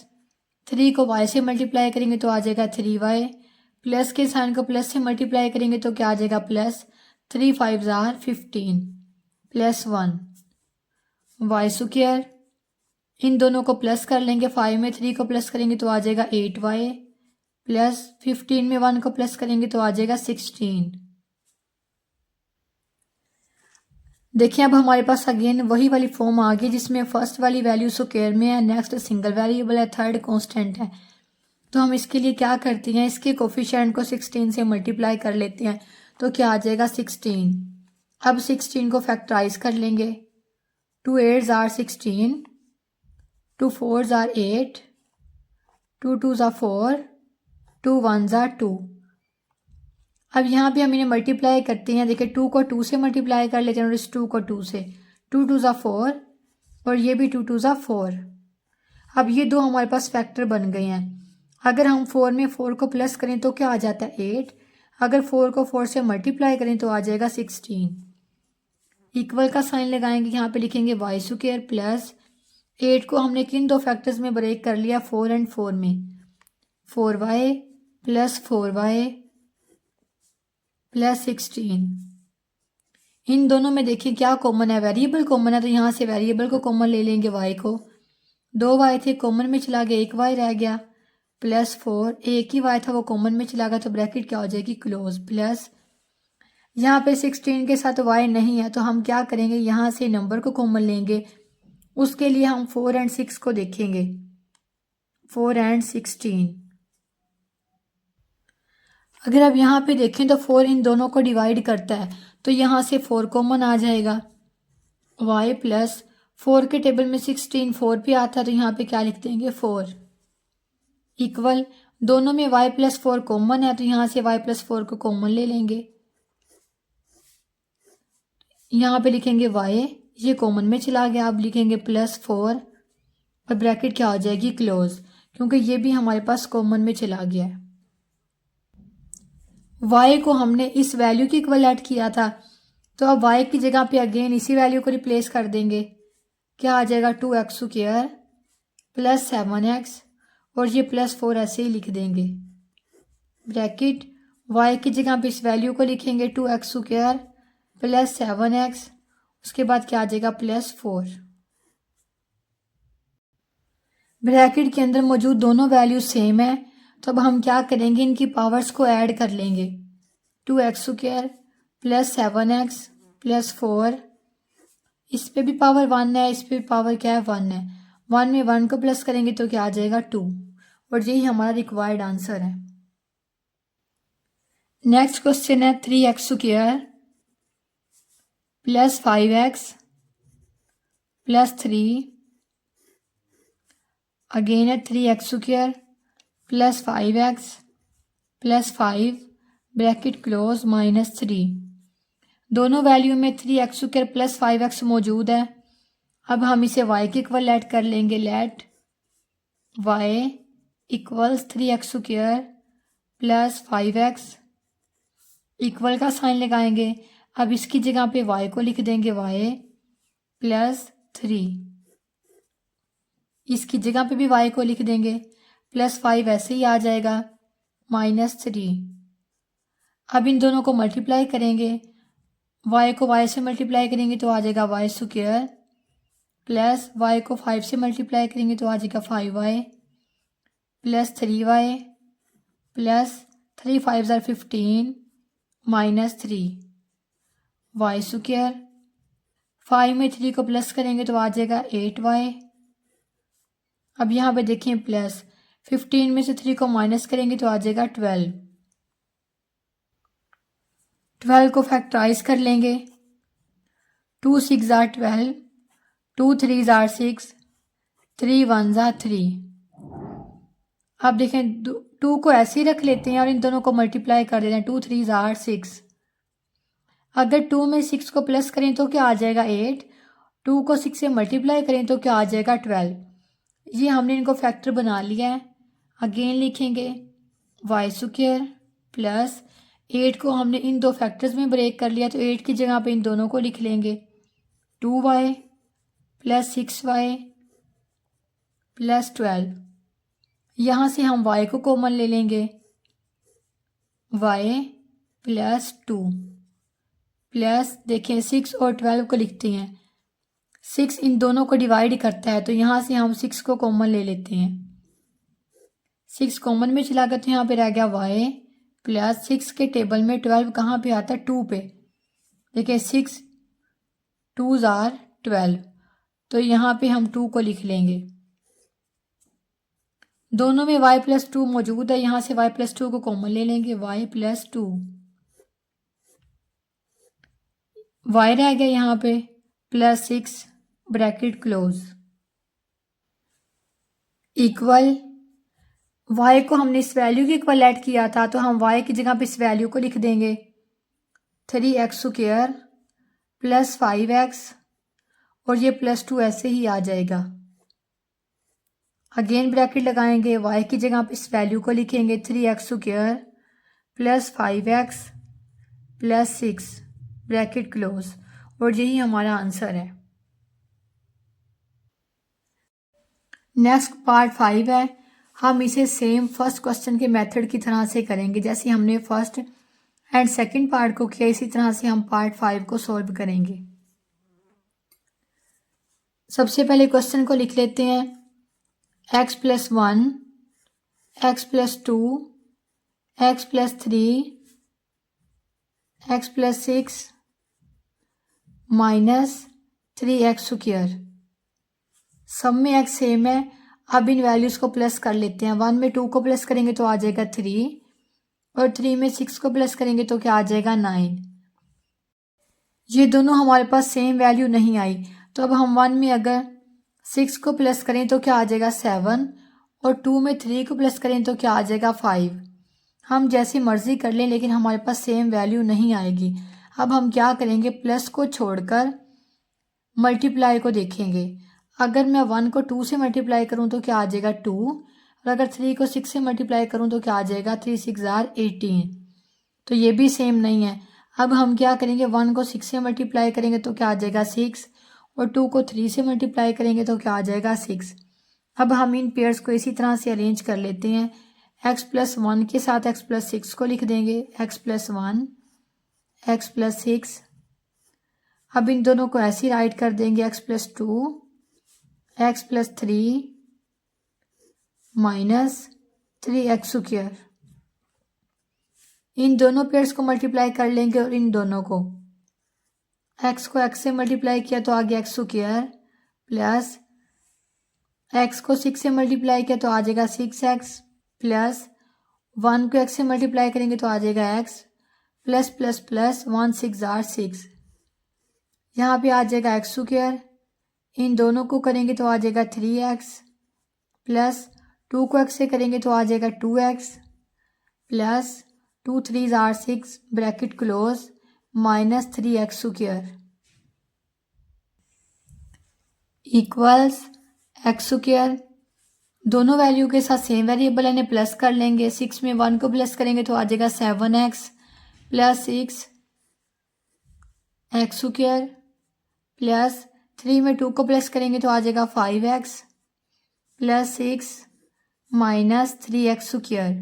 3 को y से मल्टीप्लाई करेंगे तो आ जाएगा 3y, प्लस के साइन को प्लस से मल्टीप्लाई करेंगे तो क्या आ जाएगा प्लस, 3 5 जार 15 प्लस 1 y स्क्वायर। इन दोनों को प्लस कर लेंगे, 5 में 3 को प्लस करेंगे तो आ जाएगा 8y, प्लस 15 में 1 को प्लस करेंगे तो आ जाएगा 16। देखिए अब हमारे पास अगेन वही वाली फॉर्म आ गई जिसमें फर्स्ट वाली वैल्यू स्क्वायर में है, नेक्स्ट सिंगल वेरिएबल है, थर्ड कांस्टेंट है। तो हम इसके लिए क्या करते हैं, इसके कोफिशिएंट को 16 से मल्टीप्लाई कर लेते हैं तो क्या आ जाएगा 16। अब 16 को फैक्टराइज कर लेंगे, 2 8 आर 16, 2 4 आर 8, 2 2 आर 4, 2 1 आर 2। अब यहाँ पे हम इन्हें मल्टीप्लाई करते हैं। देखिए 2 को 2 से मल्टीप्लाई कर लेते हैं और इस 2 को 2 से, 2 2 ज़ा 4 और ये भी 2 2 ज़ा 4। अब ये दो हमारे पास फैक्टर बन गए हैं। अगर हम 4 में 4 को प्लस करें तो क्या आ जाता है 8, अगर 4 को 4 से मल्टीप्लाई करें तो आ जाएगा 16। इक्वल का साइन लगाएंगे, यहाँ पे लिखेंगे y स्क्वायर प्लस 8 को हमने किन दो फैक्टर्स में ब्रेक कर लिया, 4 एंड 4 में, 4y प्लस 4y प्लस 16। इन दोनों में देखिए क्या कॉमन है, वेरिएबल कॉमन है, तो यहाँ से वेरिएबल को कॉमन ले लेंगे, y को, 2y थे कॉमन में चला गया, 1y रह गया, प्लस 4, एक ही y था वो कॉमन में चला गया तो ब्रैकेट क्या हो जाएगी क्लोज, प्लस यहाँ पे 16 के साथ y नहीं है तो हम क्या करेंगे, यहाँ से नंबर को कॉमन लेंगे। उसके लिए हम 4 एंड 6 को देखेंगे, 4 एंड 16। अगर आप यहाँ पे देखें तो 4 इन दोनों को डिवाइड करता है तो यहाँ से 4 कॉमन आ जाएगा, y प्लस 4 के टेबल में 16 4 पे आता है तो यहाँ पे क्या लिख देंगे 4, इक्वल दोनों में y प्लस 4 कॉमन है तो यहाँ से y प्लस 4 को कॉमन ले लेंगे, यहाँ पे लिखेंगे y, ये कॉमन में चला गया, अब लिखेंगे प्लस 4 और ब्रैकेट क्या हो जाएगी क्लोज, क्योंकि ये भी हमारे पास कॉमन में चला गया है। y को हमने इस वैल्यू की इक्वल ऐड किया था तो अब y की जगह पे अगेन इसी वैल्यू को रिप्लेस कर देंगे, क्या आ जाएगा 2x स्क्वायर प्लस 7x और ये प्लस 4 ऐसे ही लिख देंगे, ब्रैकेट y की जगह पे इस वैल्यू को लिखेंगे 2x स्क्वायर प्लस 7x, उसके बाद क्या आ जाएगा प्लस 4। ब्रैकेट के अंदर मौजूद दोनों वैल्यू सेम है तो अब हम क्या करेंगे, इनकी पावर्स को ऐड कर लेंगे, 2x square plus 7x plus 4, इस पे भी पावर 1 है, इस पे भी पावर क्या है 1 है, 1 में 1 को प्लस करेंगे तो क्या आ जाएगा 2 और यही हमारा रिक्वायर्ड आंसर है। नेक्स्ट क्वेश्चन है 3x square plus 5x plus 3, again है 3x square plus 5x plus 5 bracket close minus 3। दोनों वैल्यू में 3x स्क्वायर प्लस 5x मौजूद है। अब हम इसे y के इक्वल ऐड कर लेंगे, let y equals 3x square plus 5x equal का साइन लगाएंगे। अब इसकी जगह पे y को लिख देंगे y प्लस 3, इसकी जगह पे भी y को लिख देंगे, प्लस 5 ऐसे ही आ जाएगा, -3। अब इन दोनों को मल्टीप्लाई करेंगे, y को y से मल्टीप्लाई करेंगे तो आ जाएगा y स्क्वायर, प्लस y को 5 से मल्टीप्लाई करेंगे तो आ जाएगा 5y plus 3y plus 3 5 = 15 -3 y square. 5 में 3 को प्लस करेंगे तो आ जाएगा 8y। अब यहाँ पे देखें प्लस 15 में से 3 को माइनस करेंगे तो आ जाएगा 12 को फैक्टराइज कर लेंगे। 2 6 = 12, 2 3 = 6, 3 1 = 3। अब देखें 2 को ऐसे ही रख लेते हैं और इन दोनों को मल्टीप्लाई कर देते हैं। 2 3 = 6। अगर 2 में 6 को प्लस करें तो क्या आ जाएगा 8, 2 को 6 से मल्टीप्लाई करें तो क्या आ जाएगा 12। ये हमने इनको फैक्टर बना लिया है। अगेन लिखेंगे y स्क्वायर प्लस 8 को हमने इन दो फैक्टर्स में ब्रेक कर लिया तो 8 की जगह पे इन दोनों को लिख लेंगे 2y प्लस 6y प्लस 12। यहाँ से हम y को कॉमन ले लेंगे, y प्लस 2 प्लस देखें 6 और 12 को लिखते हैं, 6 इन दोनों को डिवाइड करता है तो यहाँ से हम 6 को कॉमन ले लेते हैं। 6 कॉमन में चला गया तो यहाँ पे रह गया y प्लस 6 के टेबल में 12 कहाँ पे आता है 2 पे। देखिए 6 2 = 12 तो यहाँ पे हम 2 को लिख लेंगे। दोनों में y प्लस 2 मौजूद है, यहाँ से y प्लस 2 को कॉमन ले लेंगे, y प्लस 2 y रह गया यहाँ पे plus 6 bracket close equal. y को हमने इस वैल्यू के इक्वल ऐड किया था तो हम y की जगह पे इस वैल्यू को लिख देंगे 3x स्क्वायर प्लस 5x और ये प्लस 2 ऐसे ही आ जाएगा। अगेन ब्रैकेट लगाएंगे, y की जगह पे इस वैल्यू को लिखेंगे 3x square plus 5x plus 6 bracket close और यही हमारा आंसर है। नेक्स्ट पार्ट 5 है। हम इसे सेम फर्स्ट क्वेश्चन के मेथड की तरह से करेंगे, जैसे हमने फर्स्ट एंड सेकंड पार्ट को किया इसी तरह से हम पार्ट 5 को सॉल्व करेंगे। सबसे पहले क्वेश्चन को लिख लेते हैं x plus 1, x plus 2, x प्लस 3, x plus 6 minus 3x square. सब में x सेम है। अब इन वैल्यूज़ को प्लस कर लेते हैं। 1 में 2 को प्लस करेंगे तो आ जाएगा 3 और 3 में 6 को प्लस करेंगे तो क्या आ जाएगा 9। ये दोनों हमारे पास सेम वैल्यू नहीं आई तो अब हम 1 में अगर 6 को प्लस करें तो क्या आ जाएगा 7 और 2 में 3 को प्लस करें तो क्या आ जाएगा 5। हम जैसी मर्जी कर लें लेकिन हमारे पास सेम वैल्यू नहीं आएगी। अब हम क्या करेंगे, प्लस को छोड़कर मल्टीप्लाई को देखेंगे। अगर मैं 1 को 2 से मल्टीप्लाई करूं तो क्या आ जाएगा 2 और अगर 3 को 6 से मल्टीप्लाई करूं तो क्या आ जाएगा 3 6 = 18। तो ये भी सेम नहीं है। अब हम क्या करेंगे, 1 को 6 से मल्टीप्लाई करेंगे तो क्या आ जाएगा 6 और 2 को 3 से मल्टीप्लाई करेंगे तो क्या आ जाएगा 6। अब हम इन पेयर्स को इसी तरह से अरेंज कर लेते हैं। x प्लस 1 के साथ x प्लस 6 को लिख देंगे, x प्लस 1 x प्लस 6। अब इन दोनों को ऐसे ही राइट कर देंगे, x प्लस 2 x प्लस 3 माइनस 3x स्क्वायर। इन दोनों पेयर्स को मल्टीप्लाई कर लेंगे और इन दोनों को x को x से मल्टीप्लाई किया तो आ गया x स्क्वायर प्लस x को 6 से मल्टीप्लाई किया तो आ जाएगा 6x प्लस 1 को x से मल्टीप्लाई करेंगे तो आ जाएगा x प्लस प्लस प्लस 1 6 = 6। यहाँ पे आ जाएगा x स्क्वायर, इन दोनों को करेंगे तो आ जाएगा 3x प्लस 2 को x से करेंगे तो आ जाएगा 2x plus 2 3 = 6 bracket close minus 3x square equals x square दोनों वैल्यू के साथ सेम वेरिएबल है, प्लस कर लेंगे। 6 में 1 को प्लस करेंगे तो आ जाएगा 7x प्लस 6x² प्लस 3 में 2 को प्लस करेंगे तो आ जाएगा 5x प्लस 6 माइनस 3x²।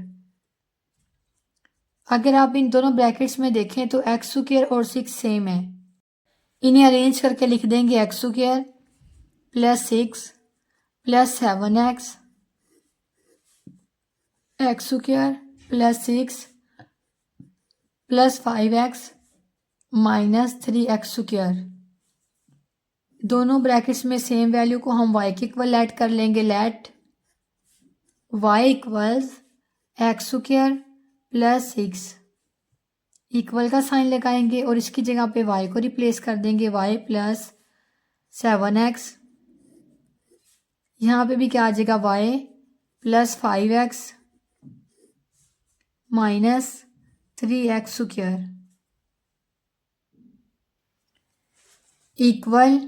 अगर आप इन दोनों ब्रैकेट्स में देखें तो x² और 6 सेम है। इन्हें अरेंज करके लिख देंगे x² plus 6 plus 7x x² plus 6 plus 5x minus 3x²। दोनों ब्रैकेट्स में सेम वैल्यू को हम y के इक्वल ऐड कर लेंगे। Let y equals x² plus 6 equal का साइन लगाएंगे और इसकी जगह पे y को रिप्लेस कर देंगे। y प्लस 7x, यहाँ पे भी क्या आ जाएगा y plus 5x minus 3x² equal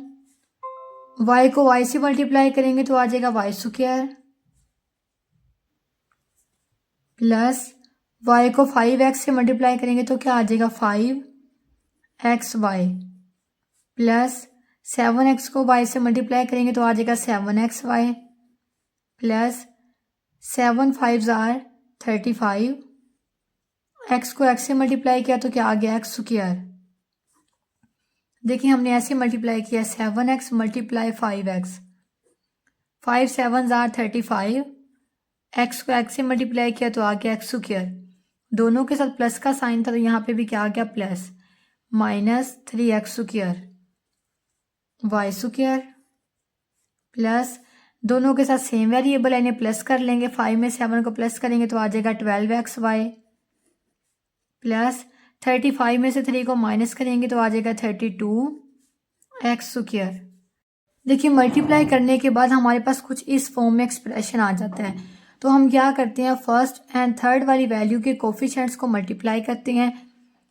y को y से मल्टीप्लाई करेंगे तो आ जाएगा y² प्लस y को 5x से मल्टीप्लाई करेंगे तो क्या आ जाएगा 5xy प्लस 7x को y से मल्टीप्लाई करेंगे तो आ जाएगा 7xy प्लस 7 5 जार 35, x को x से मल्टीप्लाई किया तो क्या आ गया x²। देखिए हमने ऐसे मल्टीप्लाई किया 7x multiply 5x, 5 7 jar 35, x को x से मल्टीप्लाई किया तो आ गया x²। दोनों के साथ प्लस का साइन था तो यहाँ पे भी क्या आ गया plus minus 3x² y² plus दोनों के साथ सेम वेरिएबल है, इन्हें प्लस कर लेंगे। 5 में 7 को प्लस करेंगे तो आ जाएगा 12xy प्लस 35 में से 3 को माइनस करेंगे तो आ जाएगा 32x²। देखिए मल्टीप्लाई करने के बाद हमारे पास कुछ इस फॉर्म में एक्सप्रेशन आ जाता है। तो हम क्या करते हैं, फर्स्ट एंड थर्ड वाली वैल्यू के कोफिशिएंट्स को मल्टीप्लाई करते हैं।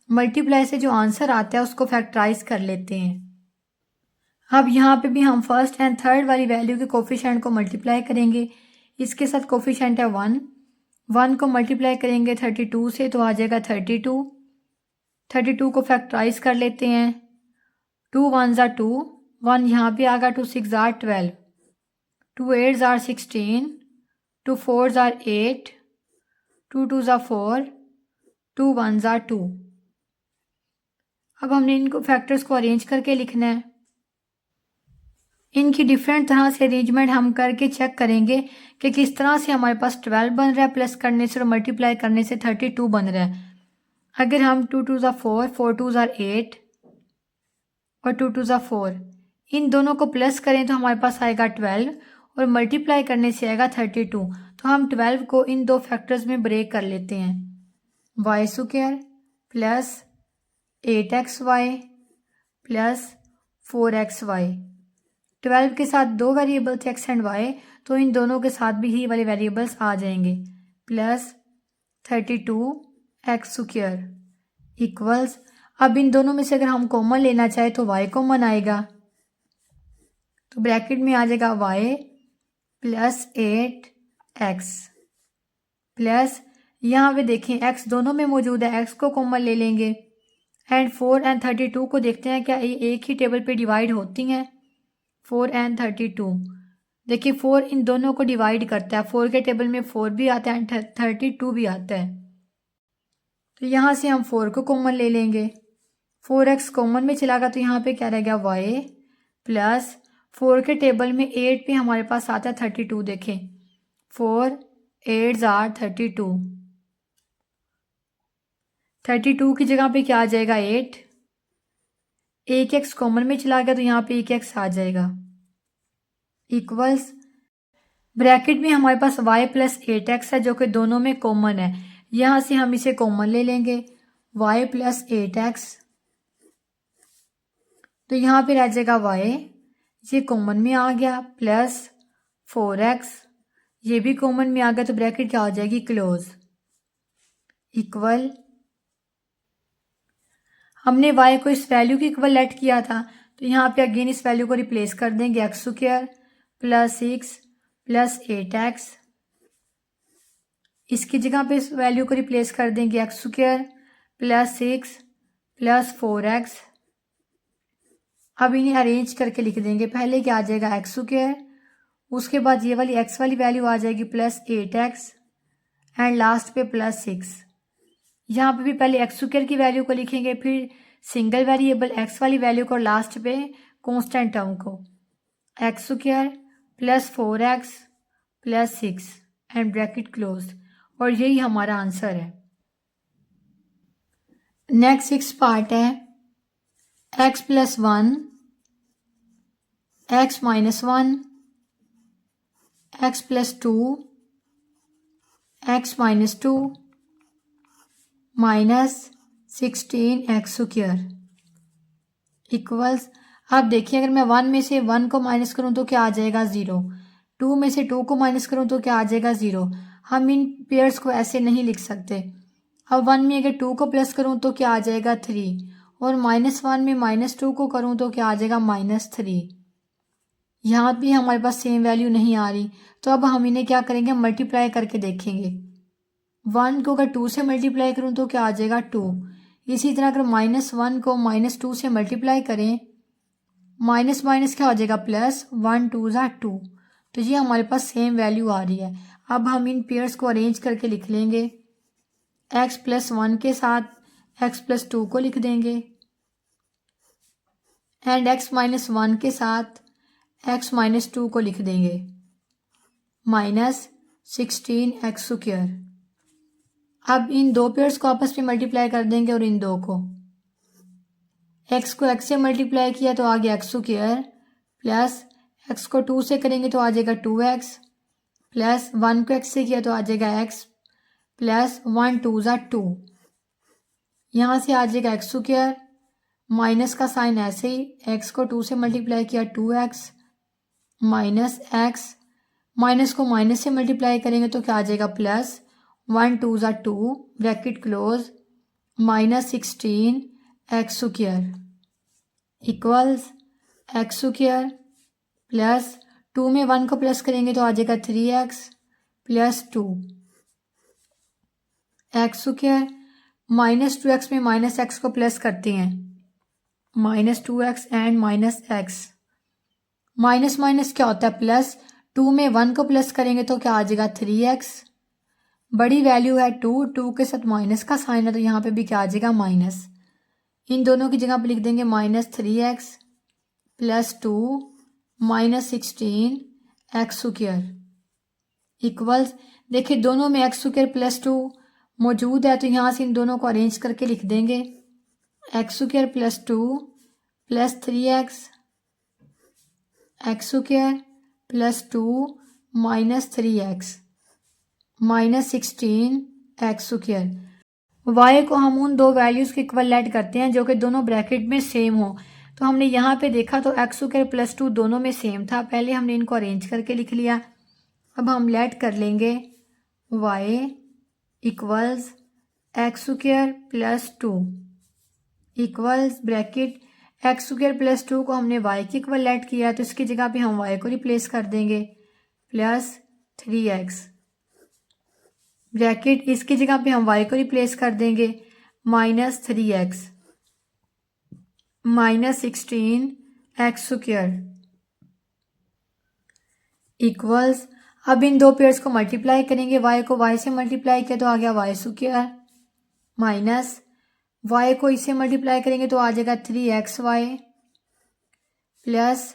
मल्टीप्लाई से जो आंसर आता है उसको फैक्टराइज कर लेते हैं। अब यहाँ पे भी हम फर्स्ट एंड थर्ड वाली वैल्यू के कोफिशिएंट को मल्टीप्लाई करेंगे। इसके साथ कोफिशिएंट है 1 को मल्टीप्लाई करेंगे 32 से तो आ जाएगा 32 को फैक्टराइज कर लेते हैं। 2 1 ज़ार 2, 1 यहाँ पे आ गया, 2 6 ज़ार 12, 2 8 ज़ार 16, 2 4 ज़ार 8, 2 2 ज़ार 4, 2 1 ज़ार 2। अब हमने इनको फैक्टर्स को अरेंज करके लिखना है। इनकी डिफरेंट तरह से अरेंजमेंट हम करके चेक करेंगे कि किस तरह से हमारे पास 12 बन रहा है, प्लस करने से और मल्टीप्लाई करने से 32 बन रहा है। अगर हम 2 2 ज़ार 4, 4 2 ज़ार 8 और 2 2 ज़ार 4 इन दोनों को प्लस करें तो हमारे पास आएगा 12 और मल्टीप्लाई करने से आएगा 32। तो हम 12 को इन दो फैक्टर्स में ब्रेक कर लेते हैं। y² plus 8xy plus 4xy। 12 के साथ दो वेरिएबल्स x एंड y, तो इन दोनों के साथ भी ही वाले वेरिएबल्स आ जाएंगे। प्लस 32x² इक्वल्स, अब इन दोनों में से अगर हम कॉमन लेना चाहे तो y कॉमन आएगा, तो ब्रैकेट में आ जाएगा y प्लस 8x प्लस यहाँ पे देखें x दोनों में मौजूद है, x को कॉमन ले लेंगे एंड 4 एंड 32 को देखते हैं क्या ये एक ही टेबल पे डिवाइड होती हैं। 4 एंड 32, देखिए 4 इन दोनों को डिवाइड करता है। 4 के टेबल में 4 भी आता है एंड 32 भी आता है, तो यहाँ से हम 4 को कॉमन ले लेंगे। 4x कॉमन में चला गया तो यहाँ पे क्या रह गया y प्लस 4 के टेबल में 8 भी हमारे पास आता है 32। देखें 4 8 ज़ार 32 की जगह पे क्या आ जाएगा 8, एक x कॉमन में चला गया तो यहाँ पे एक x आ जाएगा इक्वल्स, ब्रैकेट में हमारे पास y प्लस 8x है जो कि दोनों में कॉमन है। यहाँ से हम इसे कॉमन ले लेंगे y प्लस 8x, तो यहाँ पे रह जाएगा y, ये कॉमन में आ गया, प्लस 4x ये भी कॉमन में आ गया, तो ब्रैकेट क्या हो जाएगी क्लोज इक्वल, हमने y को इस वैल्यू के इक्वल लेट किया था तो यहाँ पे अगेन इस वैल्यू को रिप्लेस कर देंगे x² प्लस 6 प्लस 8x, इसकी जगह पे इस वैल्यू को रिप्लेस कर देंगे x square plus 6 plus 4x। अब इन्हें अरेंज करके लिख देंगे। पहले क्या आ जाएगा एक्स स्क्वायर, उसके बाद ये वाली एक्स वाली वैल्यू आ जाएगी प्लस 8x एंड लास्ट पे प्लस 6। यहाँ पे भी पहले एक्स स्क्वायर की वैल्यू को लिखेंगे, फिर सिंगल वेरिएबल एक्स वाली वैल्यू को, लास्ट पे कांस्टेंट टर्म को, x square plus 4x plus 6 and bracket close. और यही हमारा आंसर है। नेक्स्ट 6 पार्ट है x plus 1, x minus 1, x plus 2, x minus 2 minus 16 X square equals. अब देखिए अगर मैं 1 में से 1 को माइनस करूं तो क्या आ जाएगा 0, 2 में से 2 को माइनस करूं तो क्या आ जाएगा 0। हम इन पेयर्स को ऐसे नहीं लिख सकते। अब 1 में अगर 2 को प्लस करूं तो क्या आ जाएगा 3, और -1 में -2 को करूं तो क्या आ जाएगा -3। यहाँ भी हमारे पास सेम वैल्यू नहीं आ रही, तो अब हम इन्हें क्या करेंगे, मल्टीप्लाई करके देखेंगे। 1 को अगर 2 से मल्टीप्लाई करूं तो क्या आ जाएगा 2। इसी तरह अगर -1 को -2 से मल्टीप्लाई करें, माइनस माइनस क्या हो जाएगा प्लस, 1 2 ज़ा 2। तो ये हमारे पास सेम वैल्यू आ रही है। अब हम इन पेयर्स को अरेंज करके लिख लेंगे। x प्लस 1 के साथ x प्लस 2 को लिख देंगे एंड x माइनस 1 के साथ x माइनस 2 को लिख देंगे, माइनस 16 एक्स स्क्वायर। अब इन दो पेयर्स को आपस में मल्टीप्लाई कर देंगे और इन दो को, x को x से मल्टीप्लाई किया तो आ गया एक्स स्क्वायर, प्लस x को 2 से करेंगे तो आ जाएगा 2x, प्लस 1 को x से किया तो आ जाएगा x, प्लस 1 2 ज़ा 2। यहाँ से आ जाएगा एक्स स्क्वायर, माइनस का साइन ऐसे ही, x को 2 से मल्टीप्लाई किया 2x, माइनस x, माइनस को माइनस से मल्टीप्लाई करेंगे तो क्या आ जाएगा प्लस, 1 2 ज़ा 2 bracket close, minus 16 X square equals x square plus 2 में 1 को प्लस करेंगे तो आ जाएगा 3x plus 2 x square, minus 2x में माइनस x को प्लस करते हैं, minus 2x and minus x, minus minus क्या होता है प्लस, 2 में 1 को प्लस करेंगे तो क्या आ जाएगा 3x, बड़ी वैल्यू है 2 के साथ माइनस का साइन है तो यहाँ पे भी क्या आ जाएगा माइनस। इन दोनों की जगह पे लिख देंगे -3x plus 2 minus 16 X square equals. देखिए दोनों में एक्स स्क्वायर प्लस 2 मौजूद है तो यहाँ से इन दोनों को अरेंज करके लिख देंगे, x square plus 2 plus 3x x square plus 2 minus 3x minus 16 X square. y को हम उन दो वैल्यूज़ के इक्वल ऐड करते हैं जो कि दोनों ब्रैकेट में सेम हो। तो हमने यहाँ पे देखा तो एक्स स्क्वायर प्लस 2 दोनों में सेम था, पहले हमने इनको अरेंज करके लिख लिया। अब हम लेट कर लेंगे y equals x square plus 2 equals bracket, x square plus 2 को हमने y के इक्वल ऐड किया तो इसकी जगह पे हम y को रिप्लेस कर देंगे, प्लस 3x ब्रैकेट, इसकी जगह पे हम y को रिप्लेस कर देंगे, minus 3x minus 16 X square equals. अब इन दो पेयर्स को मल्टीप्लाई करेंगे, y को y से मल्टीप्लाई किया तो आ गया y स्क्वायर, माइनस y को इससे मल्टीप्लाई करेंगे तो आ जाएगा 3xy, प्लस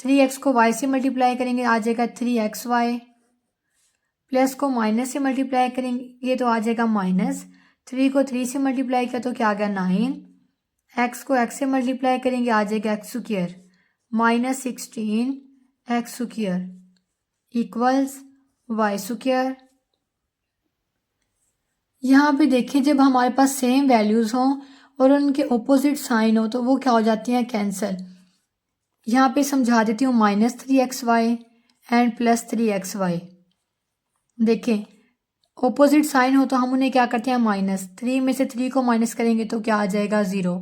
3x को y से मल्टीप्लाई करेंगे आ जाएगा 3xy, प्लस को माइनस से मल्टीप्लाई करेंगे तो आ जाएगा माइनस, 3 को 3 से मल्टीप्लाई किया तो क्या आ गया 9, x को x से मल्टीप्लाई करेंगे आ जाएगा X square, minus 16 X square equals Y square. यहाँ पे देखिए जब हमारे पास सेम वैल्यूज़ हों और उनके ऑपोजिट साइन हो तो वो क्या हो जाती हैं कैंसिल। यहाँ पे समझा देती हूँ, -3xy एंड +3xy। देखें ऑपोजिट साइन हो तो हम उन्हें क्या करते हैं माइनस, 3 में से 3 को माइनस करेंगे तो क्या आ जाएगा 0,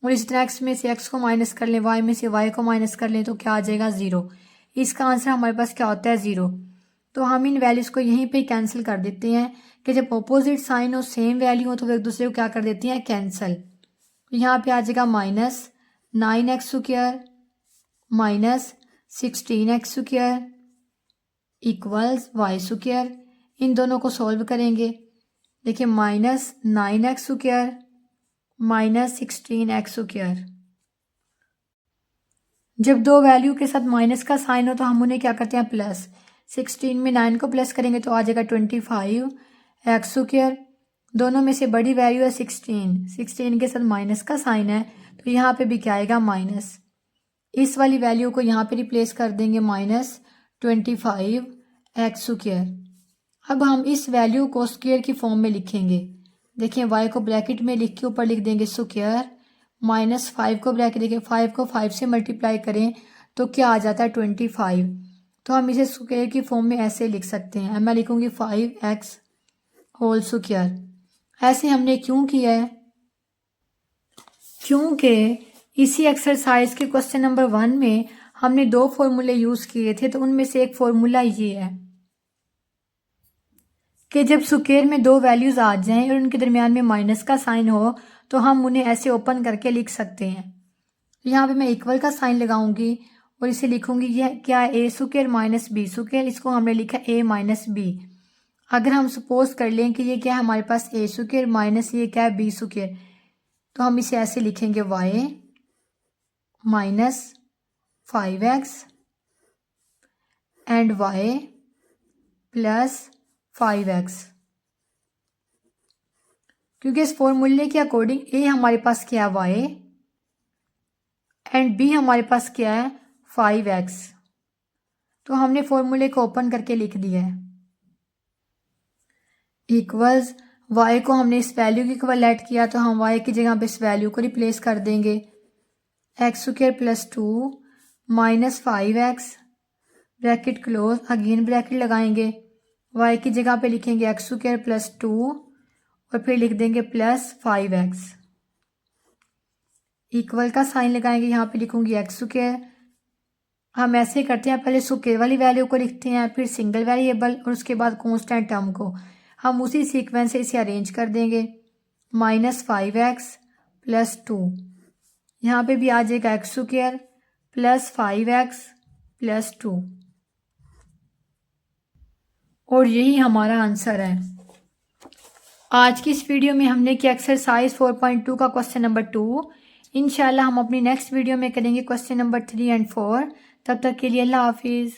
और इसी तरह x में से x को माइनस कर लें, y में से y को माइनस कर लें तो क्या आ जाएगा 0। इसका आंसर हमारे पास क्या होता है 0। तो हम इन वैल्यूज़ को यहीं पे कैंसिल कर देते हैं कि जब अपोजिट साइन हो सेम वैल्यू हो तो एक दूसरे को क्या कर देती हैं कैंसिल। तो यहाँ पे आ जाएगा -9x² minus 16x² equals y²। इन दोनों को सॉल्व करेंगे। देखिए -9x² माइनस 16x²। जब दो वैल्यू के साथ माइनस का साइन हो तो हम उन्हें क्या करते हैं प्लस। 16 में 9 को प्लस करेंगे तो आ जाएगा 25x²। दोनों में से बड़ी वैल्यू है 16 के साथ माइनस का साइन है तो यहाँ पे भी क्या आएगा माइनस। इस वाली वैल्यू को यहाँ पे रिप्लेस कर देंगे -25x²। अब हम इस वैल्यू को स्क्वायर की फॉर्म में लिखेंगे। देखिए y को ब्रैकेट में लिख के ऊपर लिख देंगे स्क्वायर, -5 को ब्रैकेट देखिए 5 को 5 से मल्टीप्लाई करें तो क्या आ जाता है 25। तो हम इसे स्क्वायर की फॉर्म में ऐसे लिख सकते हैं। मैं लिखूंगी 5x²। ऐसे हमने क्यों किया है? क्योंकि इसी एक्सरसाइज के क्वेश्चन नंबर 1 में हमने 2 फॉर्मूले यूज़ किए थे। तो उनमें से एक फॉर्मूला ये है कि जब स्क्वायर में 2 वैल्यूज़ आ जाएं और उनके दरमियान में माइनस का साइन हो तो हम उन्हें ऐसे ओपन करके लिख सकते हैं। यहाँ पे मैं इक्वल का साइन लगाऊंगी और इसे लिखूंगी यह क्या है a² माइनस b²। इसको हमने लिखा a माइनस b। अगर हम सपोज कर लें कि ये क्या है हमारे पास a² माइनस ये क्या है b², तो हम इसे ऐसे लिखेंगे y minus 5x and y plus 5x। क्योंकि इस फॉर्मूले के अकॉर्डिंग a हमारे पास क्या है y एंड b हमारे पास क्या है 5x। तो हमने फॉर्मूले को ओपन करके लिख दिया है। इक्वल्स y को हमने इस वैल्यू की इक्वल ऐड किया तो हम y की जगह पे इस वैल्यू को रिप्लेस कर देंगे। x² plus 2 minus 5x bracket close, again bracket लगाएंगे। y की जगह पे लिखेंगे x² प्लस 2 और फिर लिख देंगे प्लस 5x। इक्वल का साइन लगाएंगे, यहाँ पे लिखूंगी x²। हम ऐसे करते हैं, पहले स्क्वायर वाली वैल्यू को लिखते हैं, फिर सिंगल वेरिएबल और उसके बाद कांस्टेंट टर्म को। हम उसी सीक्वेंस से इसे अरेंज कर देंगे। -5x प्लस 2, यहाँ पे भी आ जाएगा x² प्लस 5x प्लस 2 और यही हमारा आंसर है। आज की इस वीडियो में हमने किया एक्सरसाइज 4.2 का क्वेश्चन नंबर 2। इंशाल्लाह हम अपनी नेक्स्ट वीडियो में करेंगे क्वेश्चन नंबर 3 एंड 4। तब तक के लिए अल्लाह हाफिज़।